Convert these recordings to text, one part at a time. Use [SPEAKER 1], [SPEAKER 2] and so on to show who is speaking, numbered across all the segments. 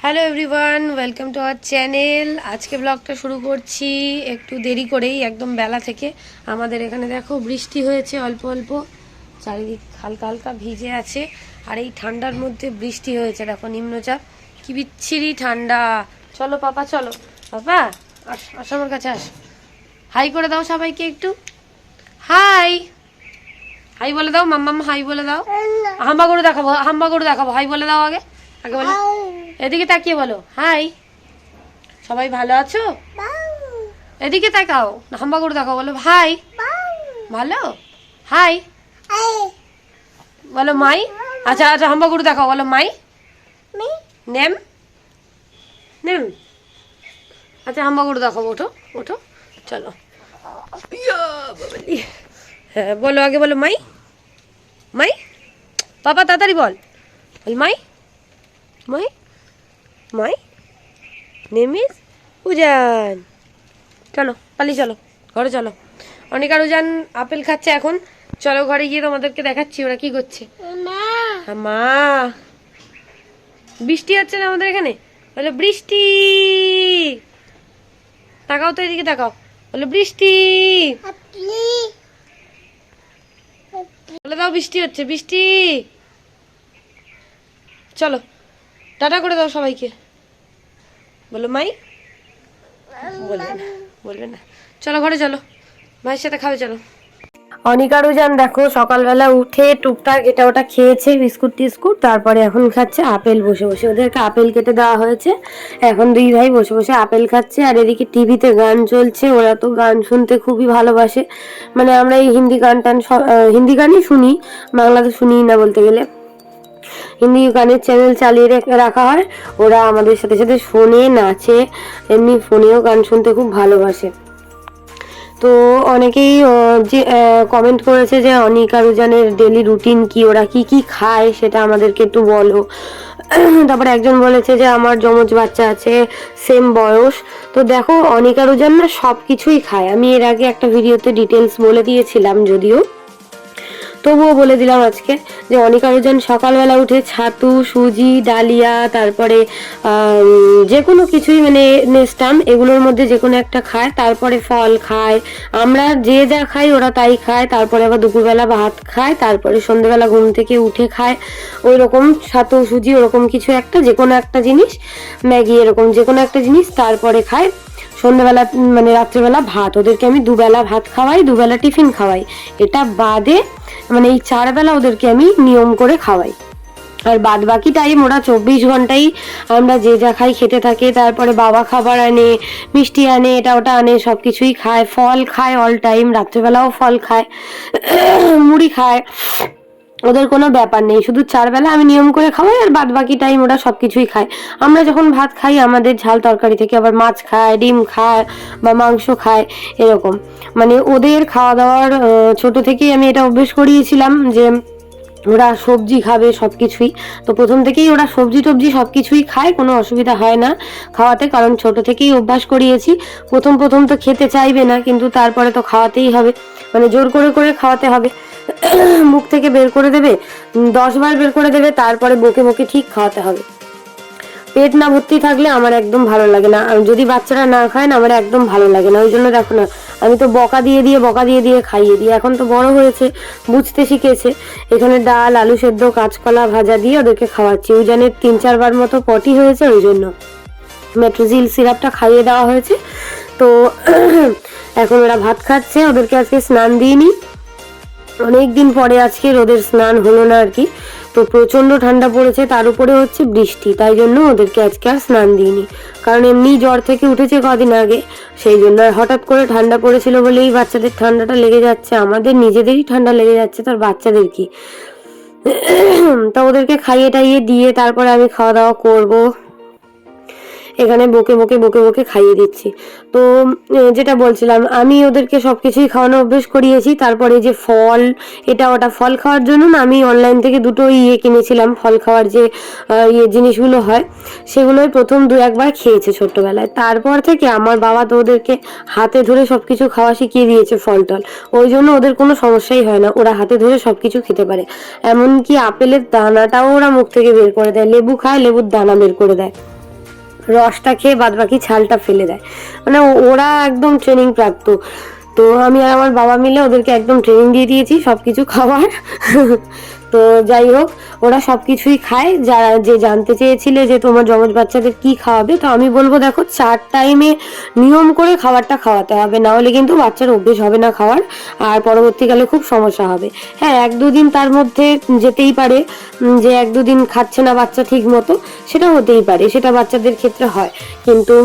[SPEAKER 1] Hello everyone, welcome to our channel. আজকে ব্লগটা শুরু করছি একটু দেরি করেই, একদম বেলা থেকে। আমাদের এখানে দেখো বৃষ্টি হয়েছে অল্প অল্প, চারিদিক হালকা হালকা ভিজে আছে। আর এই ঠান্ডার মধ্যে বৃষ্টি হয়েছে, দেখো নিম্নচাপ, কি বিচ্ছিরি ঠান্ডা। চলো পাপা, চলো পাপা, আস আমার কাছে আস। হাই করে দাও সবাইকে একটু, হাই হাই বলে দাও। মাম্মাম হাই বলে দাও। হাম্বা গরু দেখাবো, হাম্বা গরু দেখাবো, হাই বলে দাও আগে, আগে বলো। এদিকে তাকিয়ে বলো হাই। সবাই ভালো আছো? এদিকে তাকাও, হাম্বা করে দেখাও, বলো হাই। ভালো, হাই বলো। মাই, আচ্ছা আচ্ছা, হাম্বা করে দেখাও, বলো মাই নেম নেম। আচ্ছা হাম্বা করে দেখাও, ওঠো ওঠো, চলো। হ্যাঁ বলো আগে, বলো মাই মাই। পাপা তাড়াতাড়ি বল, বল মাই মাই মাই নেম ইজ উজান। চলো পালি, চলো ঘরে চলো। অনেক আর উজান আপেল খাচ্ছে এখন। চলো ঘরে গিয়ে তোমাদেরকে দেখাচ্ছি ওরা কি করছে। মা, বৃষ্টি হচ্ছে না আমাদের এখানে? বলো বৃষ্টি। তাকাও তো এদিকে, তাকাও, বলো বৃষ্টি। বলে দাও বৃষ্টি হচ্ছে, বৃষ্টি। চলো টাটা করে দাও সবাইকে, বলো মাই। বলবে না, বলবে না। চলো ঘরে চলো, ভাইয়ের সাথে খাবে, চলো। অনিকারও যান দেখো সকালবেলা উঠে টুকটাক এটা ওটা খেয়েছে, বিস্কুট টিস্কুট, তারপরে এখন খাচ্ছে আপেল বসে বসে। ওদেরকে আপেল কেটে দেওয়া হয়েছে, এখন দুই ভাই বসে বসে আপেল খাচ্ছে। আর এদিকে টিভিতে গান চলছে, ওরা তো গান শুনতে খুবই ভালোবাসে। মানে আমরা এই হিন্দি গান টান হিন্দি গানই শুনি, বাংলা তো শুনি না বলতে গেলে। হিন্দি গানের চ্যানেল চালিয়ে রাখা হয়, ওরা আমাদের সাথে সাথে শোনে, নাচে, এমনি ফোনেও গান শুনতে খুব ভালোবাসে। তো অনেকেই যে কমেন্ট করেছে যে অনিকা রুজানের ডেলি রুটিন কি, ওরা কি কি খায় সেটা আমাদেরকে একটু বলো। তারপরে একজন বলেছে যে আমার যমজ বাচ্চা আছে, সেম বয়স। তো দেখো অনিকা রুজান না সব কিছুই খায়, আমি এর আগে একটা ভিডিওতে ডিটেলস বলে দিয়েছিলাম যদিও, তবুও বলে দিলাম আজকে যে অনিকা রুজান সকালবেলা উঠে ছাতু, সুজি, ডালিয়া, তারপরে যে কোনো কিছুই মানে নেস্টাম, এগুলোর মধ্যে যে কোনো একটা খায়। তারপরে ফল খায়, আমরা যে যা খাই ওরা তাই খায়। তারপরে আবার দুপুরবেলা ভাত খায়, তারপরে সন্ধ্যেবেলা ঘুম থেকে উঠে খায় ওই রকম ছাতু, সুজি, ওরকম কিছু একটা, যে কোনো একটা জিনিস, ম্যাগি, এরকম যে কোনো একটা জিনিস, তারপরে খায় সন্ধ্যেবেলা মানে রাত্রেবেলা ভাত। ওদেরকে আমি দুবেলা ভাত খাওয়াই, দুবেলা টিফিন খাওয়াই। এটা বাদে মানে এই 4 বেলা ওদেরকে আমি নিয়ম করে খাওয়াই। আর বাদ বাকি টাইম ওরা 24 ঘন্টাই আমরা যে যা খাই খেতে থাকে। তারপরে বাবা খাবার আনে, মিষ্টি আনে, এটা ওটা আনে, সব কিছুই খায়। ফল খায় অল টাইম, রাত্রেবেলাও ফল খায়, মুড়ি খায়, ওদের কোনো ব্যাপার নেই। শুধু 4 বেলা আমি নিয়ম করে খাওয়াই, আর বাদ বাকি টাইম ওরা সবকিছুই খায়। আমরা যখন ভাত খাই আমাদের ঝাল তরকারি থেকে আবার মাছ খায়, ডিম খায় বা মাংস খায়, এরকম। মানে ওদের খাওয়া দাওয়ার ছোট থেকেই আমি এটা অভ্যেস করিয়েছিলাম যে ওরা সবজি খাবে সবকিছুই। তো প্রথম থেকেই ওরা সবজি টবজি সবকিছুই খায়, কোনো অসুবিধা হয় না খাওয়াতে, কারণ ছোট থেকেই অভ্যাস করিয়েছি। প্রথম প্রথম তো খেতে চাইবে না, কিন্তু তারপরে তো খাওয়াতেই হবে, মানে জোর করে করে খাওয়াতে হবে। মুখ থেকে বের করে দেবে, 10 বার বের করে দেবে, তারপরে বকে বকে ঠিক খাওয়াতে হবে। পেট না ভর্তি থাকলে আমার একদম ভালো লাগে না, যদি বাচ্চারা না খায় না আমার একদম ভালো লাগে না। ওই জন্য দেখো না, আমি তো বকা দিয়ে দিয়ে খাইয়ে দিই। এখন তো বড় হয়েছে, বুঝতে শিখেছে। এখানে ডাল, আলু সেদ্ধ, কাঁচকলা ভাজা দিয়ে ওদেরকে খাওয়াচ্ছি। ওই জন্য 3-4 বার মতো পটি হয়েছে, ওই জন্য মেট্রোজিল সিরাপটা খাইয়ে দেওয়া হয়েছে। তো এখন ওরা ভাত খাচ্ছে। ওদেরকে আজকে স্নান দিইনি, অনেকদিন পরে আজকে রোদের স্নান হলো না আর কি। তো প্রচন্ড ঠান্ডা পড়েছে, তার উপরে হচ্ছে বৃষ্টি, তাই জন্য ওদেরকে আজকে আর স্নান দিইনি। কারণ এমনি জ্বর থেকে উঠেছে কদিন আগে, সেই জন্য। আর হঠাৎ করে ঠান্ডা পড়েছিল বলেই বাচ্চাদের ঠান্ডাটা লেগে যাচ্ছে, আমাদের নিজেদেরই ঠান্ডা লেগে যাচ্ছে, তার বাচ্চাদের কি। তা ওদেরকে খাইয়ে টাইয়ে দিয়ে তারপরে আমি খাওয়া দাওয়া করবো। এখানে বকে বকে বকে বকে খাইয়ে দিচ্ছি। তো যেটা বলছিলাম, আমি ওদেরকে সবকিছুই খাওয়ানো অভ্যেস করিয়েছি। তারপরে যে ফল, এটা ওটা, ফল খাওয়ার জন্য না আমি অনলাইন থেকে দুটো কিনেছিলাম, ফল খাওয়ার যে জিনিসগুলো হয়, সেগুলোই প্রথম 2-1 বার খেয়েছে ছোট্টবেলায়। তারপর থেকে আমার বাবা তো ওদেরকে হাতে ধরে সবকিছু খাওয়া শিখিয়ে দিয়েছে, ফল টল। ওই জন্য ওদের কোনো সমস্যাই হয় না, ওরা হাতে ধরে সবকিছু খেতে পারে। এমনকি আপেলের দানাটাও ওরা মুখ থেকে বের করে দেয়, লেবু খায় লেবুর দানা বের করে দেয়। রসটা খেয়ে বাদবাকি ছালটা ফেলে দেয়। মানে ওরা একদম ট্রেনিং প্রাপ্ত। তো আমি আর আমার বাবা মিলে ওদেরকে একদম ট্রেনিং দিয়ে দিয়েছি সব কিছু খাওয়ার। তো যাই হোক, ওরা সব কিছুই খায়। যারা যে জানতে চেয়েছিলে যে তোমার যমজ বাচ্চাদের কি খাওয়াবে, তো আমি বলবো দেখো 4 টাইমে নিয়ম করে খাবারটা খাওয়াতে হবে, না হলে কিন্তু বাচ্চার অভ্যেস হবে না খাওয়ার, আর পরবর্তীকালে খুব সমস্যা হবে। হ্যাঁ, 1-2 দিন তার মধ্যে যেতেই পারে, যে 1-2 দিন খাচ্ছে না বাচ্চা ঠিক মতো, সেটা হতেই পারে, সেটা বাচ্চাদের ক্ষেত্রে হয়। কিন্তু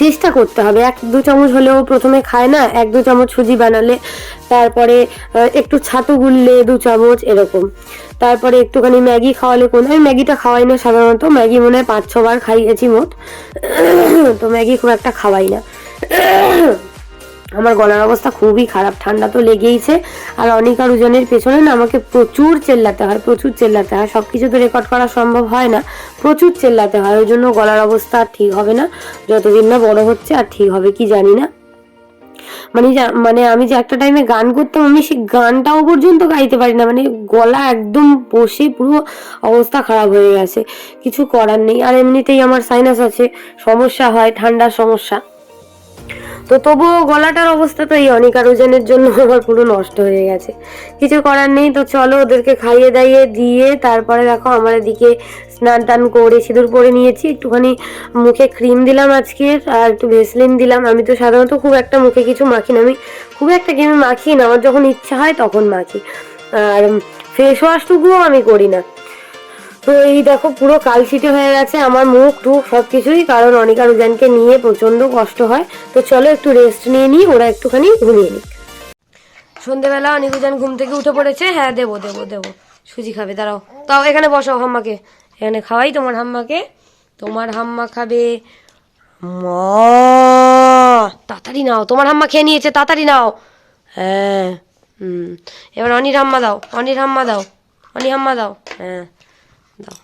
[SPEAKER 1] চেষ্টা করতে হবে। 1-2 চামচ হলেও প্রথমে খায় না, 1-2 চামচ সুজি বানালে, তারপরে একটু ছাতু গুললে 2 চামচ এরকম, তারপরে একটুখানি ম্যাগি খাওয়ালে আমি ম্যাগিটা খাওয়াই না সাধারণত, ম্যাগি মনে হয় 5-6 বার খাইয়েছি মোট। তো ম্যাগি খুব একটা খাওয়াই না। আমার গলার অবস্থা খুবই খারাপ, ঠান্ডা তো লেগেইছে। আর অনিকা রুজনের পেছনে না আমাকে প্রচুর চেল্লাতে হয়, প্রচুর চেল্লাতে হয়। সব কিছু তো রেকর্ড করা সম্ভব হয় না, প্রচুর চেল্লাতে হয়। ওই জন্য গলার অবস্থা আর ঠিক হবে না, যতদিন না বড় হচ্ছে। আর ঠিক হবে কি জানি না। মানে আমি যে একটা টাইমে গান করতাম, আমি সেই গানটাও পর্যন্ত গাইতে পারি না। মানে গলা একদম বসে পুরো অবস্থা খারাপ হয়ে গেছে, কিছু করার নেই। আর এমনিতেই আমার সাইনাস আছে, সমস্যা হয়, ঠান্ডার সমস্যা। তো তবুও গলাটার অবস্থা তো এই অনিকা রোজনের জন্য আমার পুরো নষ্ট হয়ে গেছে, কিছু করার নেই। তো চলো ওদেরকে খাইয়ে দাইয়ে দিয়ে তারপরে দেখো আমার এদিকে স্নান টান করে সিঁদুর পরে নিয়েছি, একটুখানি মুখে ক্রিম দিলাম আজকে, আর একটু ভেসলিন দিলাম। আমি তো সাধারণত খুব একটা মুখে কিছু মাখি না, আমি খুব একটা ক্রিম মাখি না, আমার যখন ইচ্ছা হয় তখন মাখি। আর ফেস ওয়াশটুকুও আমি করি না। তো এই দেখো পুরো কালশিটে হয়ে গেছে আমার মুখ টুক সবকিছুই, কারণ অনিকা রুজানকে নিয়ে প্রচন্ড কষ্ট হয়। তো চলো একটু রেস্ট নিয়ে নিই, ওরা একটুখানি ঘুমিয়ে নিই। সন্ধ্যেবেলা অনিক রুজান ঘুম থেকে উঠে পড়েছে। হ্যাঁ, দেবো দেবো দেবো, সুজি খাবে, দাঁড়াও। তাও এখানে বসাও হাম্মাকে, এখানে খাওয়াই তোমার হাম্মাকে। তোমার হাম্মা খাবে। তাড়াতাড়ি নাও, তোমার হাম্মা খেয়ে নিয়েছে, তাড়াতাড়ি নাও। হ্যাঁ, এবার অনির হাম্মা দাও, অনির হাম্মা দাও, অনি হাম্মা দাও। হ্যাঁ দাও,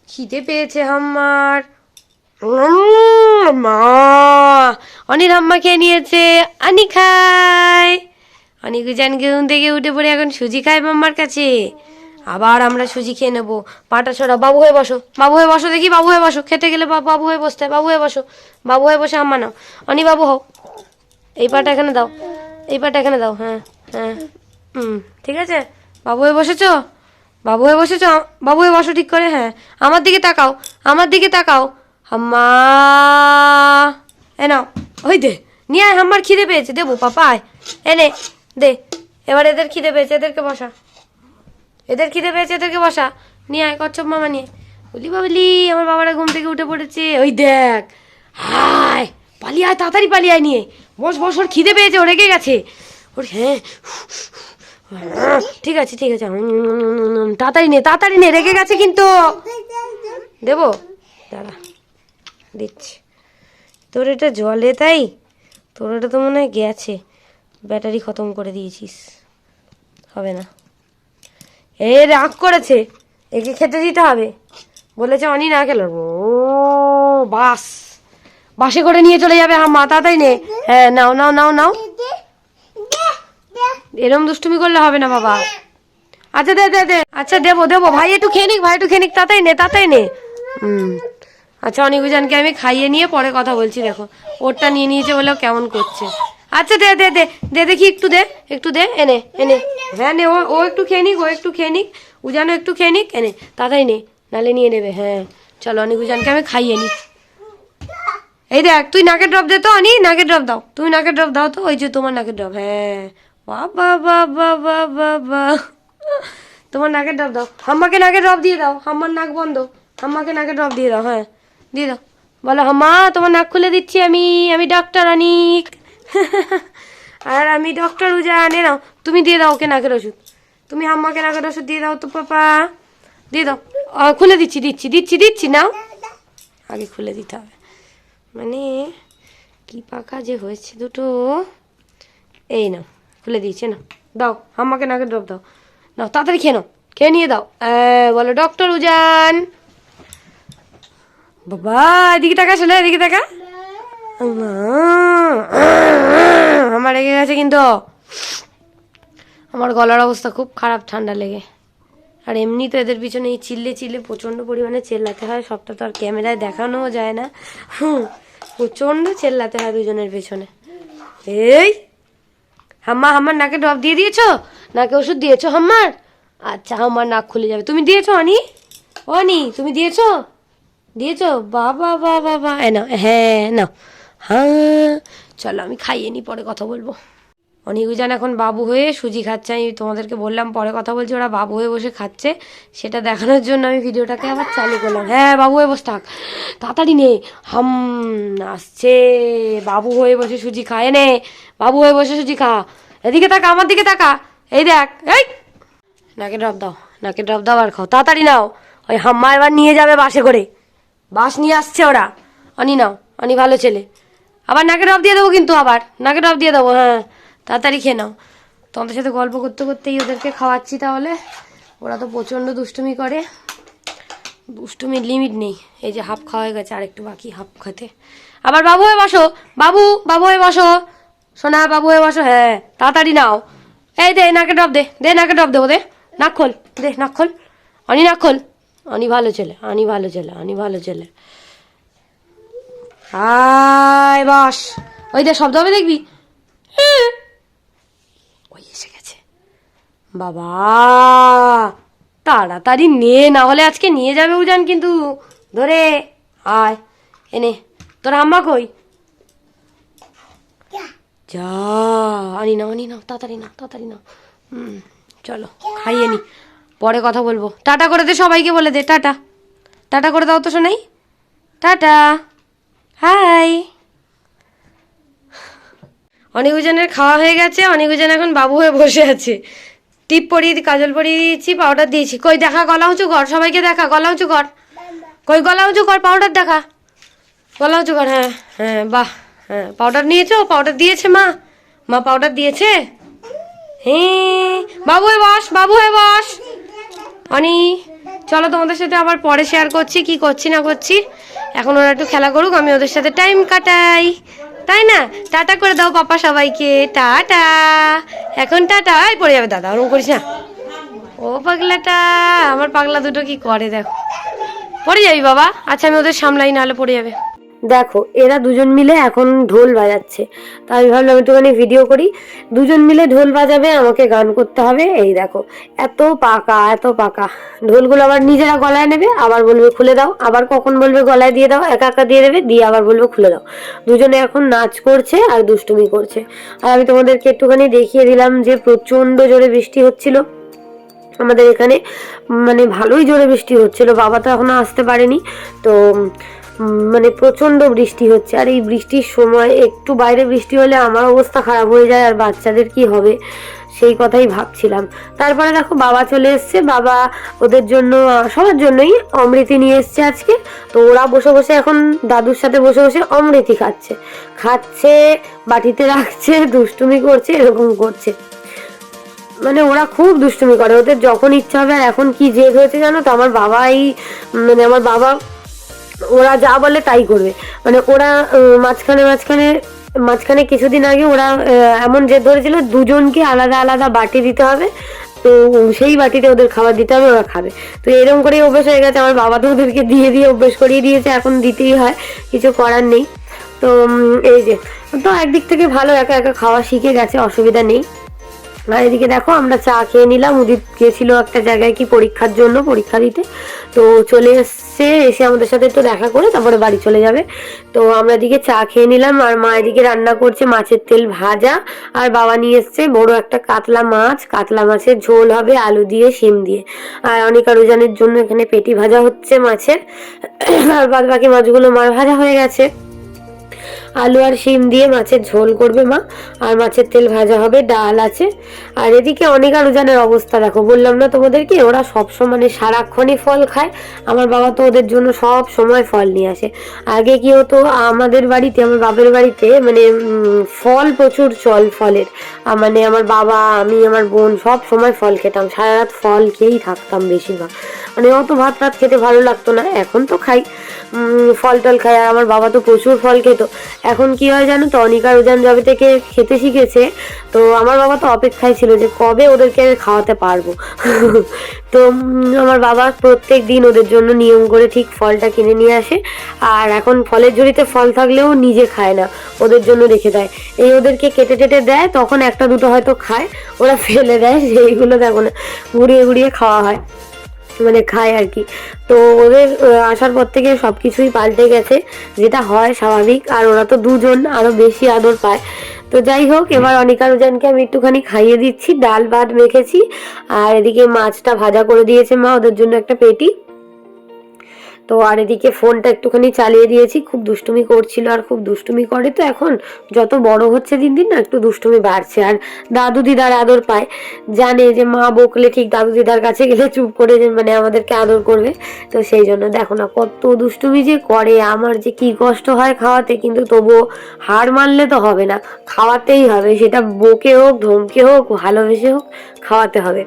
[SPEAKER 1] খিদে পেয়েছে হাম্মার। মা, অনির হাম্মা খেয়ে নিয়েছে, আনি খায়। অনি গুজান ঘুম থেকে উঠে পড়ে এখন সুজি খায় মাম্মার কাছে। আবার আমরা সুজি খেয়ে নেবো। পাটা ছড়া, বাবু হয়ে বসো, বাবু হয়ে বসো দেখি, বাবু হয়ে বসো। খেতে গেলে বাবু হয়ে বসতে, বাবু হয়ে বসো, বাবু হয়ে বসে হাম্মা নাও। অনি বাবু হও, এই পাটা এখানে দাও, এই পাটা এখানে দাও। হ্যাঁ হ্যাঁ, ঠিক আছে, বাবু হয়ে বসেছো, বাবু হয়ে বসেছো, বাবু হয়ে বসো ঠিক করে। হ্যাঁ, আমার দিকে তাকাও, আমার দিকে তাকাও। হাম্মা, এ নাও, ওই দে, নিয়ে আয়, হাম্মার খিদে পেয়েছে, দেবো পাপা, আয় এনে দে। এবার এদের খিদে পেয়েছে, এদেরকে বসা, এদের খিদে পেয়েছে, এদেরকে বসা, নিয়ে আয় কচ্ছপ মামা নিয়ে। বলি বাবলি, আমার বাবারা ঘুম থেকে উঠে পড়েছে, ওই দেখ। হায়, পালিয়ে আয়, তাড়াতাড়ি পালিয়ে আয়, নিয়ে বস বস, ওর খিদে পেয়েছে, ও রেগে গেছে ওর। হ্যাঁ ঠিক আছে ঠিক আছে, তাড়াতাড়ি নে, তাড়াতাড়ি নে, রেগে গেছে কিন্তু। দেবো, দাঁড়া দিচ্ছি। তোর এটা জলে, তাই তোর এটা তো মনে হয় গেছে, ব্যাটারি খতম করে দিয়েছিস, হবে না। এ রাগ করেছে, একে খেতে দিতে হবে, বলেছে অনি না খেলো। ও বাস, বাসে করে নিয়ে চলে যাবে হাম্মা, তাড়াতাড়ি নে। হ্যাঁ নাও নাও নাও নাও, এরম দুষ্টুমি করলে হবে না বাবা। আচ্ছা দে দে দে, আচ্ছা দেবো দেবো, ভাই একটু খেয়ে নিক, ভাই একটু খেয়ে নিক, তাড়াতাড়ি নে, তাড়াতাড়ি নে। আচ্ছা, অনিকুজানকে আমি খাইয়ে নিয়ে পরে কথা বলছি। দেখো ওরটা নিয়ে নিয়েছে বলেও কেমন করছে। আচ্ছা দে দে দে দে, দেখি একটু দে, একটু দে, এনে এনে। হ্যাঁ নে, ও একটু খেয়ে নিক, ও একটু খেয়ে নিক, উজানও একটু খেয়ে নিক, এনে তাড়াতাড়ি নে, নালে নিয়ে নেবে। হ্যাঁ চলো, অনিকুজানকে আমি খাইয়ে নিই। এই দেখ, তুই নাকের ড্রপ দে তো, অনি নাকের ড্রপ দাও, তুমি নাকের ড্রপ দাও তো, ওই যে তোমার নাকের ড্রপ। হ্যাঁ, বাবা বাবা বাবা বা, তোমার নাকের ড্রপ দাও, হাম্মাকে নাকের ড্রপ দিয়ে দাও, হাম্মার নাক বন্ধ, হাম্মাকে নাকের ড্রপ দিয়ে দাও। হ্যাঁ দিয়ে দাও, বলো হাম্মা তোমার নাক খুলে দিচ্ছি আমি, আমি ডক্টর অনিক। আর আমি ডক্টর উজান। এ নাও, তুমি দিয়ে দাও ওকে নাকের ওষুধ, তুমি হাম্মাকে নাকের ওষুধ দিয়ে দাও তো পাপা, দিয়ে দাও। খুলে দিচ্ছি দিচ্ছি দিচ্ছি দিচ্ছি, নাও, আগে খুলে দিতে হবে। মানে কি পাকা যে হয়েছে দুটো। এই নাও, খুলে দিয়েছে, না দাও হাম্মাকে নাকের ড্রপ দাও, নাও তাড়াতাড়ি খেয়ে নাও, খেয়ে নিয়ে দাও। বলো ডক্টর উজান। বাবা এদিকে টাকা, শোনা এদিকে টাকা। আমার রেগে গেছে কিন্তু, আমার গলার অবস্থা খুব খারাপ ঠান্ডা লেগে। আর এমনি তো এদের পিছনে এই চিল্লে চিল্লে প্রচণ্ড পরিমাণে চেল্লাতে হয়, সবটা তো আর ক্যামেরায় দেখানোও যায় না। প্রচণ্ড চেল্লাতে হয় দুজনের পেছনে। এই হাম্মা, হাম্মার নাকে ড্রপ দিয়ে দিয়েছো? নাকে ওষুধ দিয়েছো হাম্মার? আচ্ছা, হাম্মার নাক খুলে যাবে। তুমি দিয়েছো অনি? অনি তুমি দিয়েছো? দিয়েছো? বাবা বাবা বা, না হ্যাঁ না হ্যাঁ, চলো আমি খাইয়ে নি, পরে কথা বলবো। অনিকুজান এখন বাবু হয়ে সুজি খাচ্ছে। আমি তোমাদেরকে বললাম পরে কথা বলছি, ওরা বাবু হয়ে বসে খাচ্ছে, সেটা দেখানোর জন্য আমি ভিডিওটাকে আবার চালু করলাম। হ্যাঁ, বাবু হয়ে বসে থাক, তাড়াতাড়ি নে। হাম, আসছে বাবু হয়ে বসে সুজি খায়। নে বাবু হয়ে বসে সুজি খা। এদিকে তাকা, আমার দিকে তাকা, এই দেখ। এই নাকে ড্রপ দাও, নাকে ড্রপ দাও আর খাও, তাড়াতাড়ি নাও। ওই হাম্মা এবার নিয়ে যাবে বাসে করে, বাস নিয়ে আসছে ওরা। অনি নাও, অনি ভালো ছেলে। আবার নাকে ড্রপ দিয়ে দেবো কিন্তু, আবার নাকে ড্রপ দিয়ে দেবো। হ্যাঁ, তাড়াতাড়ি খেয়ে নাও। তোমাদের সাথে গল্প করতে করতেই ওদেরকে খাওয়াচ্ছি। তাহলে ওরা তো প্রচণ্ড দুষ্টুমি করে, দুষ্টুমির লিমিট নেই। এই যে হাফ খাওয়া হয়ে গেছে, আর একটু বাকি হাফ খেতে। আবার বাবু হয়ে বসো, বাবু, বাবু হয়ে বসো সোনা, বাবু হয়ে বসো। হ্যাঁ, তাড়াতাড়ি নাও। এই দে নাকে ড্রপ দে, দে নাকে ড্রপ দেবো, দে নাক খোল, দে নাক খোল। অনি নাক খোল, অনি ভালো ছেলে, অনি ভালো ছেলে, অনি ভালো ছেলে। আয় বস, ওই দে শব্দ হবে দেখবি। ওই এসে গেছে। বাবা তাড়াতাড়ি নে, না হলে আজকে নিয়ে যাবে উজান কিন্তু। ধরে আয়, এনে তোর আম্মা কই? যা, আনি নাও, আনি নাও, তাড়াতাড়ি নাও, তাড়াতাড়ি নাও। চলো খাইয়ে নি, পরে কথা বলবো। টাটা করে দে সবাইকে, বলে দে টাটা, টাটা করে দাও তো শোনাই, টাটা, হাই। অনিকুজানের খাওয়া হয়ে গেছে, অনিকুজান এখন বাবু হয়ে বসে আছে। টিপ পরিয়ে, কাজল পরিয়ে দিয়েছি, পাউডার দিয়েছি। কই দেখা, গলা উঁচু কর, সবাইকে দেখা, গলা উঁচু কর। কই গলা উঁচু কর, পাউডার দেখা, গলা উঁচু কর। হ্যাঁ হ্যাঁ, বাহ, হ্যাঁ পাউডার নিয়েছো, পাউডার দিয়েছে মা, মা পাউডার দিয়েছে। হ্যাঁ, বাবু হয়ে বস, বাবু হয়ে বস। অনি চলো, তোমাদের সাথে আবার পরে শেয়ার করছি কি করছি না করছি। এখন ওরা একটু খেলা করুক, আমি ওদের সাথে টাইম কাটাই, তাই না? টাটা করে দাও পাপা সবাইকে, টাটা। এখন টাটা। এই পড়ে যাবে দাদা, ওরকম করিস না। ও পাগলাটা, আমার পাগলা দুটো কি করে দেখো। পড়ে যাবি বাবা। আচ্ছা, আমি ওদের সামলাই, নাহলে পড়ে যাবে। দেখো এরা দুজন মিলে এখন ঢোল বাজাচ্ছে, তাই আমি ভাবলাম একটুখানি ভিডিও করি। দুজন মিলে ঢোল বাজাবে, আমাকে গান করতে হবে। এই দেখো এত পাকা, এত পাকা। ঢোলগুলো আবার নিজেরা গলায় নেবে, আবার বলবে খুলে দাও, আবার কখন বলবে গলায় দিয়ে দাও, একা একা দিয়ে দেবে, দিয়ে আবার বলবে খুলে দাও। দুজনে এখন নাচ করছে আর দুষ্টুমি করছে। আর আমি তোমাদেরকে একটুখানি দেখিয়ে দিলাম যে প্রচন্ড জোরে বৃষ্টি হচ্ছিল আমাদের এখানে, মানে ভালোই জোরে বৃষ্টি হচ্ছিল। বাবা তো এখনো আসতে পারেনি, তো মানে প্রচন্ড বৃষ্টি হচ্ছে। আর এই বৃষ্টির সময় একটু বাইরে বৃষ্টি হলে আমার অবস্থা খারাপ হয়ে যায়, আর বাচ্চাদের কি হবে সেই কথাই ভাবছিলাম। তারপরে দেখো বাবা চলে এসছে, বাবা ওদের জন্য, সবার জন্যই অমৃতি নিয়ে এসছে আজকে। তো ওরা বসে বসে এখন দাদুর সাথে বসে বসে অমৃতি খাচ্ছে, খাচ্ছে, বাটিতে রাখছে, দুষ্টুমি করছে, এরকম করছে। মানে ওরা খুব দুষ্টুমি করে, ওদের যখন ইচ্ছা হবে। আর এখন কি জেদ হয়েছে জানো তো, আমার বাবাই, মানে আমার বাবা ওরা যা বলে তাই করবে। মানে ওরা মাঝখানে মাঝখানে মাঝখানে কিছুদিন আগে ওরা এমন জেদ ধরেছিল, দুজনকে আলাদা আলাদা বাটি দিতে হবে, তো সেই বাটিতে ওদের খাবার দিতে হবে, ওরা খাবে। তো এরকম করেই অভ্যেস হয়ে গেছে। আমার বাবা তো ওদেরকে দিয়ে দিয়ে অভ্যেস করিয়ে দিয়েছে, এখন দিতেই হয়, কিছু করার নেই। তো এই যে, তো একদিক থেকে ভালো, একা একা খাওয়া শিখে গেছে, অসুবিধা নেই। আর এদিকে দেখো আমরা চা খেয়ে নিলাম। উদিত গিয়েছিল একটা জায়গায় কি পরীক্ষার জন্য, পরীক্ষা দিতে, তো চলে এসছে, এসে আমাদের সাথে একটু দেখা করে তারপরে বাড়ি চলে যাবে। তো আমরা এদিকে চা খেয়ে নিলাম, আর মা এদিকে রান্না করছে মাছের তেল ভাজা, আর বাবা নিয়ে এসছে বড় একটা কাতলা মাছ, কাতলা মাছের ঝোল হবে আলু দিয়ে শিম দিয়ে। আর অনিকা রুজানের জন্য এখানে পেটি ভাজা হচ্ছে মাছের, আর বাদ বাকি মাছগুলো মার ভাজা হয়ে গেছে। আলু আর শিম দিয়ে মাছের ঝোল করবে মা, আর মাছের তেল ভাজা হবে, ডাল আছে। আর এদিকে অনিকা রুজানের অবস্থা দেখো, বললাম না তোমাদেরকে, ওরা সবসময় মানে সারাক্ষণই ফল খায়। আমার বাবা তো ওদের জন্য সব সময় ফল নিয়ে আসে। আগে কি হতো, আমাদের বাড়িতে, আমার বাবার বাড়িতে মানে ফল প্রচুর চল, ফলের মানে আমার বাবা, আমি, আমার বোন সব সময় ফল খেতাম, সারা রাত ফল খেয়েই থাকতাম বেশিরভাগ। মানে অত ভাত টাত খেতে ভালো লাগতো না, এখন তো খাই, ফল টল খাই। আর আমার বাবা তো প্রচুর ফল খেত। এখন কি হয় জানো তো, অনিকা রোজান যবে থেকে খেতে শিখেছে, তো আমার বাবা তো অপেক্ষায় ছিল যে কবে ওদেরকে খাওয়াতে পারবো। তো আমার বাবা প্রত্যেক দিন ওদের জন্য নিয়ম করে ঠিক ফলটা কিনে নিয়ে আসে। আর এখন ফলের ঝুড়িতে ফল থাকলেও নিজে খায় না, ওদের জন্য রেখে দেয়। এই ওদেরকে কেটে টেটে দেয়, তখন একটা দুটো হয়তো খায়, ওরা ফেলে দেয়, সেইগুলো দেখো না গুড়িয়ে গুড়িয়ে খাওয়া হয়, মানে খায় আর কি। তো ওদের আসার পর থেকে সব কিছুই পাল্টে গেছে, যেটা হয় স্বাভাবিক। আর ওরা তো দুজন, আরো বেশি আদর পায়। তো যাই হোক, এবার অনিকা রোজানকে আমি একটুখানি খাইয়ে দিচ্ছি, ডাল ভাত মেখেছি, আর এদিকে মাছটা ভাজা করে দিয়েছে মা ওদের জন্য একটা পেটি। তো আর এদিকে ফোনটা একটুখানি চালিয়ে দিয়েছি, খুব দুষ্টুমি করছিল, আর খুব দুষ্টুমি করে তো এখন, যত বড় হচ্ছে দিন দিন না একটু দুষ্টুমি বাড়ছে। আর দাদু দিদার আদর পায়, জানে যে মা বকলে ঠিক দাদু দিদার কাছে গেলে চুপ করে মানে আমাদেরকে আদর করবে। তো সেই জন্য দেখো না কত দুষ্টুমি যে করে, আমার যে কি কষ্ট হয় খাওয়াতে, কিন্তু তবুও হার মানলে তো হবে না, খাওয়াতেই হবে, সেটা বকে হোক ধমকে হোক ভালোবেসে হোক, খাওয়াতে হবে,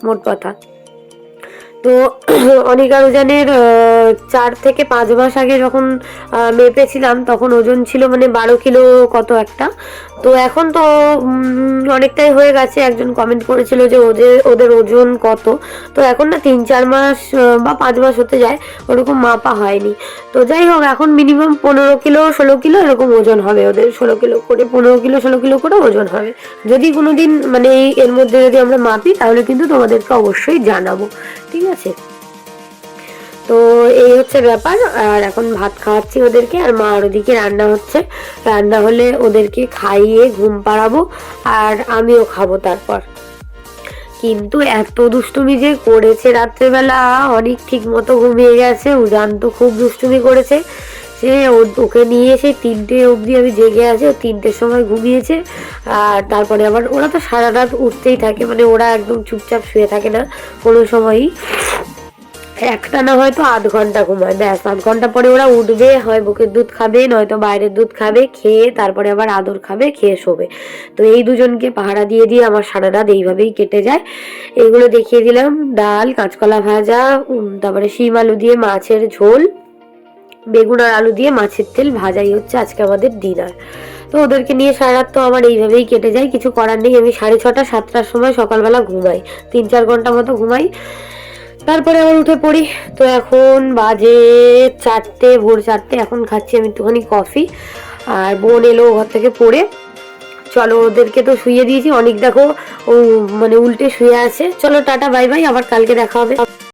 [SPEAKER 1] মোট কথা। তো অনিকা রোজানের 4 থেকে 5 মাস আগে যখন মেপেছিলাম, তখন ওজন ছিল মানে 12 কিলো কত একটা। তো এখন তো অনেকটাই হয়ে গেছে। একজন কমেন্ট করেছিল যে ওদের ওজন কত, তো এখন না 3-4 মাস বা 5 মাস হতে যায়, ওরকম মাপা হয়নি। তো যাই হোক, এখন মিনিমাম 15 কিলো 16 কিলো এরকম ওজন হবে ওদের, 16 কিলো করে 15 কিলো 16 কিলো করে ওজন হবে। যদি কোনোদিন মানে এর মধ্যে যদি আমরা মাপি, তাহলে কিন্তু তোমাদেরকে অবশ্যই জানাবো, ঠিক আছে। তো এই হচ্ছে ব্যাপার। আর এখন ভাত খাওয়াচ্ছি ওদেরকে, আর মা ওদিকে রান্না হচ্ছে, রান্না হলে ওদেরকে খাইয়ে ঘুম পাড়াবো, আর আমিও খাবো তারপর। কিন্তু এত দুষ্টুমি যে করেছে রাত্রেবেলা, অনেক ঠিক মতো ঘুমিয়ে গেছে, উজান তো খুব দুষ্টুমি করেছে। সে ওকে নিয়ে এসে 3টে অবধি আমি জেগে আছে, 3টের সময় ঘুমিয়েছে। আর তারপরে আবার ওরা তো সারা রাত উঠতেই থাকে, মানে ওরা একদম চুপচাপ শুয়ে থাকে না কোনো সময়ই, একটানা হয়তো 8 ঘন্টা ঘুমায়, ব্যাস 8 ঘন্টা পরে ওরা উঠবে, হয় বুকের দুধ খাবে, নয়তো বাইরের দুধ খাবে, খেয়ে তারপরে আবার আদর খাবে, খেয়ে শোবে। তো এই দুজনকে পাহারা দিয়ে দিয়ে আমার সারা রাত এইভাবেই কেটে যায়। এইগুলো দেখিয়ে দিলাম, ডাল, কাঁচকলা ভাজা, তারপরে শিম আলু দিয়ে মাছের ঝোল, বেগুন আর আলু দিয়ে মাছের তেল ভাজাই হচ্ছে আজকে আমাদের ডিনার। তো ওদেরকে নিয়ে সারা রাত তো আমার এইভাবেই কেটে যায়, কিছু করার নেই। আমি 6:30 7টার সময় সকালবেলা ঘুমাই, 3-4 ঘন্টা মতো ঘুমাই, তারপরে আবার উঠে পড়ি। তো এখন বাজে 4টে, ভোর 4টে। এখন খাচ্ছি আমি একটুখানি কফি। আর বোন এলো ঘর থেকে পড়ে, চলো ওদেরকে তো শুইয়ে দিয়েছি, অনেক দেখো ও মানে উল্টে শুয়ে আছে। চলো টাটা বাই বাই, আবার কালকে দেখা হবে।